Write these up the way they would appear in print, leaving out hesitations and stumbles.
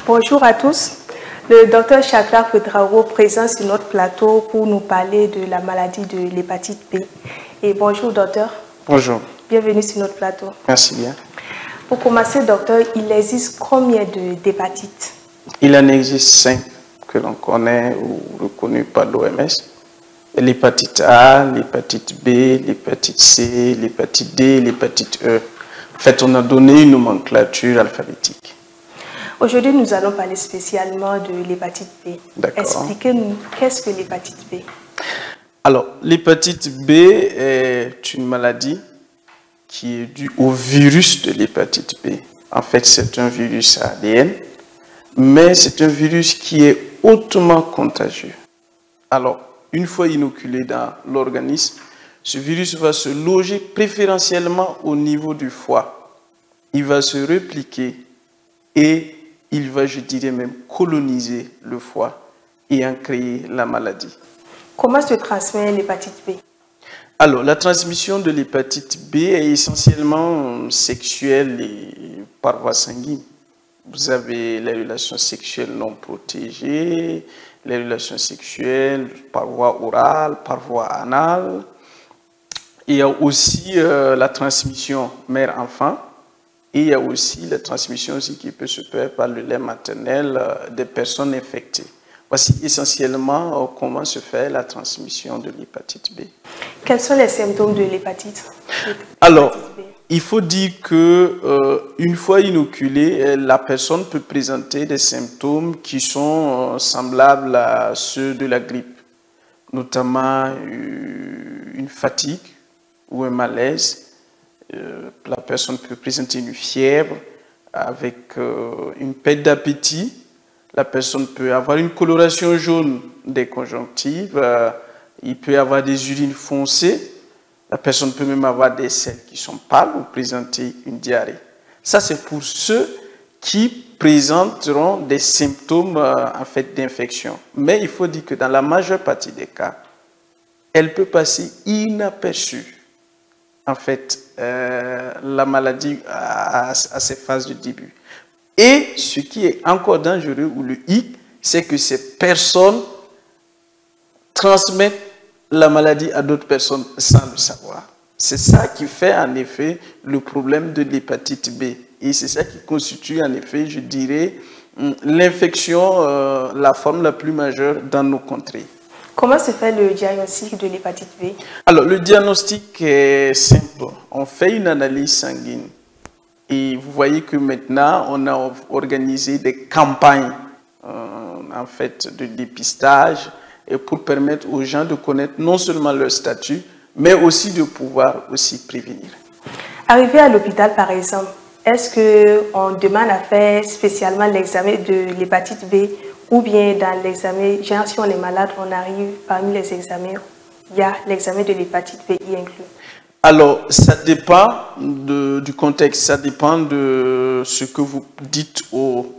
Bonjour à tous. Le docteur Chakra Petrao présent sur notre plateau pour nous parler de la maladie de l'hépatite B. Et bonjour docteur. Bonjour. Bienvenue sur notre plateau. Merci bien. Pour commencer docteur, il existe combien d'hépatites? Il en existe 5 que l'on connaît ou reconnues par l'OMS. L'hépatite A, l'hépatite B, l'hépatite C, l'hépatite D, l'hépatite E. En fait, on a donné une nomenclature alphabétique. Aujourd'hui, nous allons parler spécialement de l'hépatite B. D'accord. Expliquez-nous, qu'est-ce que l'hépatite B? Alors, l'hépatite B est une maladie qui est due au virus de l'hépatite B. En fait, c'est un virus à ADN, mais c'est un virus qui est hautement contagieux. Alors, une fois inoculé dans l'organisme, ce virus va se loger préférentiellement au niveau du foie. Il va se répliquer et il va, je dirais même, coloniser le foie et en créer la maladie. Comment se transmet l'hépatite B? Alors, la transmission de l'hépatite B est essentiellement sexuelle et par voie sanguine. Vous avez les relations sexuelles non protégées, les relations sexuelles par voie orale, par voie anale. Il y a aussi la transmission mère-enfant. Et il y a aussi la transmission aussi qui peut se faire par le lait maternel des personnes infectées. Voici essentiellement comment se fait la transmission de l'hépatite B. Quels sont les symptômes de l'hépatite? Alors, il faut dire que une fois inoculée, la personne peut présenter des symptômes qui sont semblables à ceux de la grippe, notamment une fatigue ou un malaise. La personne peut présenter une fièvre avec une perte d'appétit. La personne peut avoir une coloration jaune des conjonctives. Il peut avoir des urines foncées. La personne peut même avoir des selles qui sont pâles ou présenter une diarrhée. Ça, c'est pour ceux qui présenteront des symptômes en fait, d'infection. Mais il faut dire que dans la majeure partie des cas, elle peut passer inaperçue. En fait, la maladie à ses phases de début. Et ce qui est encore dangereux, ou le hic, c'est que ces personnes transmettent la maladie à d'autres personnes sans le savoir. C'est ça qui fait en effet le problème de l'hépatite B. Et c'est ça qui constitue en effet, je dirais, l'infection, la forme la plus majeure dans nos contrées. Comment se fait le diagnostic de l'hépatite B? Alors, le diagnostic est simple. On fait une analyse sanguine. Et vous voyez que maintenant, on a organisé des campagnes en fait, de dépistage et pour permettre aux gens de connaître non seulement leur statut, mais aussi de pouvoir aussi prévenir. Arrivé à l'hôpital, par exemple, est-ce qu'on demande à faire spécialement l'examen de l'hépatite B ou bien dans l'examen, genre si on est malade, on arrive parmi les examens, il y a l'examen de l'hépatite B y inclus? Alors, ça dépend du contexte, ça dépend de ce que vous dites au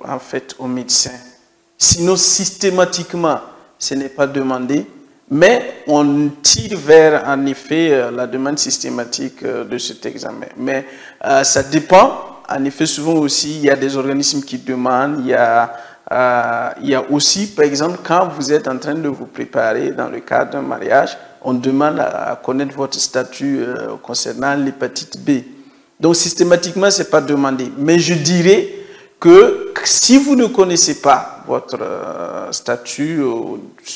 médecin. Sinon, systématiquement, ce n'est pas demandé, mais on tire vers, en effet, la demande systématique de cet examen. Mais ça dépend, en effet, souvent aussi, il y a des organismes qui demandent, il y a aussi, par exemple, quand vous êtes en train de vous préparer dans le cadre d'un mariage, on demande à connaître votre statut concernant l'hépatite B. Donc, systématiquement, ce n'est pas demandé. Mais je dirais que si vous ne connaissez pas votre statut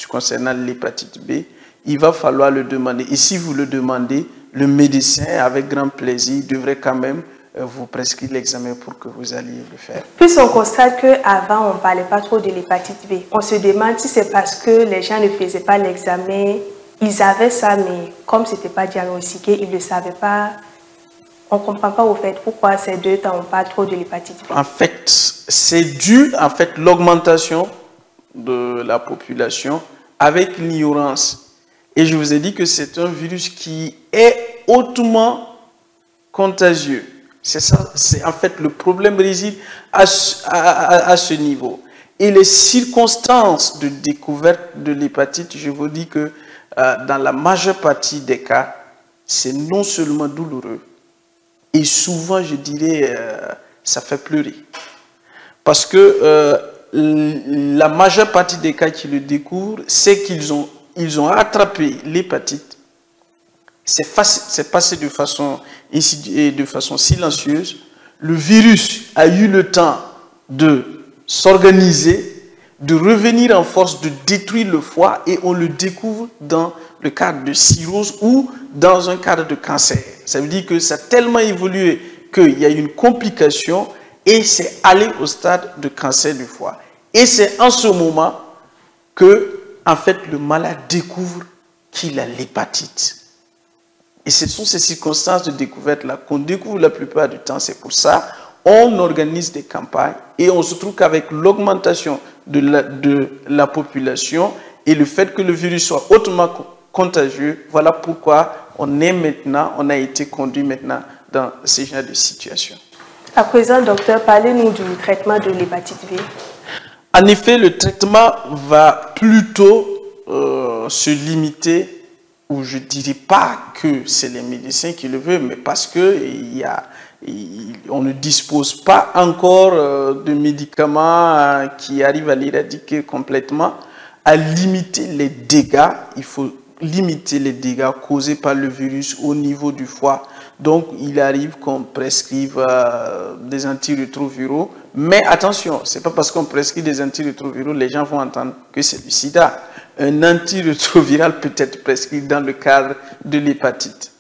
concernant l'hépatite B, il va falloir le demander. Et si vous le demandez, le médecin, avec grand plaisir, devrait quand même vous prescrire l'examen pour que vous alliez le faire. Puis on constate qu'avant, on ne parlait pas trop de l'hépatite B. On se demande si c'est parce que les gens ne faisaient pas l'examen. Ils avaient ça, mais comme ce n'était pas diagnostiqué, ils ne le savaient pas. On ne comprend pas au fait pourquoi ces 2 temps on parle trop de l'hépatite B. En fait, c'est dû à l'augmentation de la population avec l'ignorance. Et je vous ai dit que c'est un virus qui est hautement contagieux. C'est ça, c'est en fait le problème réside à ce niveau. Et les circonstances de découverte de l'hépatite, je vous dis que dans la majeure partie des cas, c'est non seulement douloureux, et souvent, je dirais, ça fait pleurer. Parce que la majeure partie des cas qui le découvrent, c'est qu'ils ont attrapé l'hépatite. C'est passé de façon silencieuse. Le virus a eu le temps de s'organiser, de revenir en force, de détruire le foie, et on le découvre dans le cadre de cirrhose ou dans un cadre de cancer. Ça veut dire que ça a tellement évolué qu'il y a une complication et c'est allé au stade de cancer du foie. Et c'est en ce moment que, en fait, le malade découvre qu'il a l'hépatite. Et ce sont ces circonstances de découverte-là qu'on découvre la plupart du temps. C'est pour ça qu'on organise des campagnes et on se trouve qu'avec l'augmentation de la population et le fait que le virus soit hautement contagieux, voilà pourquoi on a été conduit maintenant dans ce genre de situation. À présent, docteur, parlez-nous du traitement de l'hépatite B. En effet, le traitement va plutôt se limiter, ou je ne dirais pas que c'est les médecins qui le veulent, mais parce qu'on ne dispose pas encore de médicaments qui arrivent à l'éradiquer complètement, à limiter les dégâts. Il faut limiter les dégâts causés par le virus au niveau du foie. Donc, il arrive qu'on prescrive des antirétroviraux. Mais attention, ce n'est pas parce qu'on prescrit des antirétroviraux, les gens vont entendre que c'est du sida. Un antirétroviral peut être prescrit dans le cadre de l'hépatite.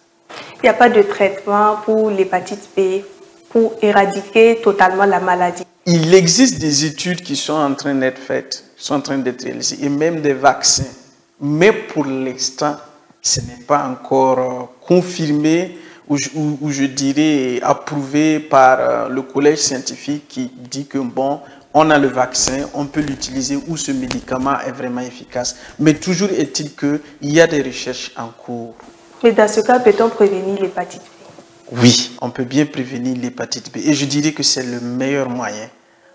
Il n'y a pas de traitement pour l'hépatite B pour éradiquer totalement la maladie. Il existe des études qui sont en train d'être faites, qui sont en train d'être réalisées, et même des vaccins. Mais pour l'instant, ce n'est pas encore confirmé ou je dirais approuvé par le collège scientifique qui dit que bon, on a le vaccin, on peut l'utiliser ou ce médicament est vraiment efficace. Mais toujours est-il qu'il y a des recherches en cours. Mais dans ce cas, peut-on prévenir l'hépatite B? Oui, on peut bien prévenir l'hépatite B. Et je dirais que c'est le meilleur moyen.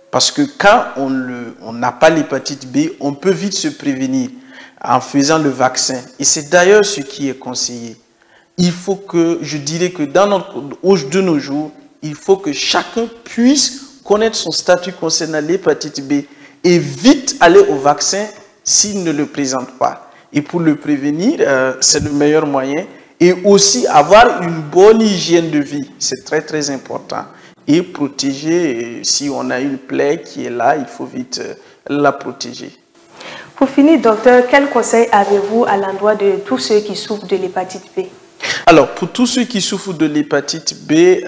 Parce que quand on n'a pas l'hépatite B, on peut vite se prévenir en faisant le vaccin. Et c'est d'ailleurs ce qui est conseillé. Il faut que, je dirais que de nos jours, il faut que chacun puisse connaître son statut concernant l'hépatite B et vite aller au vaccin s'il ne le présente pas. Et pour le prévenir, c'est le meilleur moyen. Et aussi avoir une bonne hygiène de vie, c'est très très important. Et protéger, si on a une plaie qui est là, il faut vite la protéger. Pour finir, docteur, quel conseil avez-vous à l'endroit de tous ceux qui souffrent de l'hépatite B? Alors, pour tous ceux qui souffrent de l'hépatite B,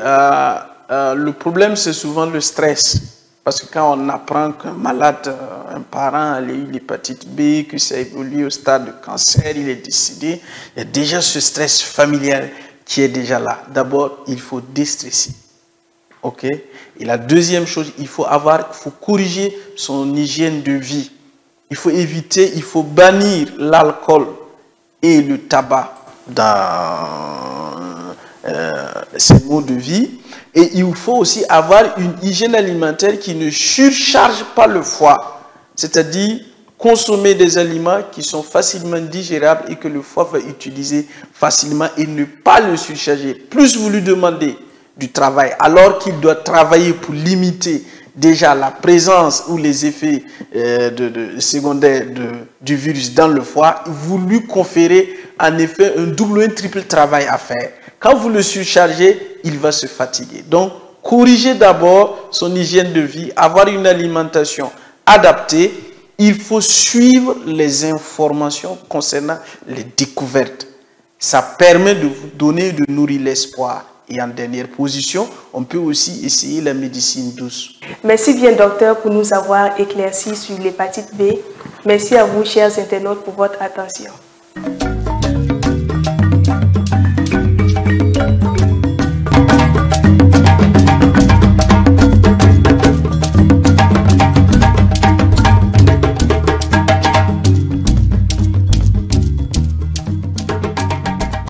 le problème, c'est souvent le stress. Parce que quand on apprend qu'un malade, un parent a eu l'hépatite B, que ça évolue au stade de cancer, il est décédé, il y a déjà ce stress familial qui est déjà là. D'abord, il faut déstresser. OK? Et la deuxième chose, il faut corriger son hygiène de vie. Il faut éviter, il faut bannir l'alcool et le tabac dans ces modes de vie. Et il faut aussi avoir une hygiène alimentaire qui ne surcharge pas le foie. C'est-à-dire consommer des aliments qui sont facilement digérables et que le foie va utiliser facilement et ne pas le surcharger. Plus vous lui demandez du travail alors qu'il doit travailler pour limiter déjà la présence ou les effets secondaires du virus dans le foie, vous lui conférez en effet un double ou un triple travail à faire. Quand vous le surchargez, il va se fatiguer. Donc, corrigez d'abord son hygiène de vie, avoir une alimentation adaptée. Il faut suivre les informations concernant les découvertes. Ça permet de vous donner, de nourrir l'espoir. Et en dernière position, on peut aussi essayer la médecine douce. Merci bien, docteur, pour nous avoir éclairci sur l'hépatite B. Merci à vous, chers internautes, pour votre attention.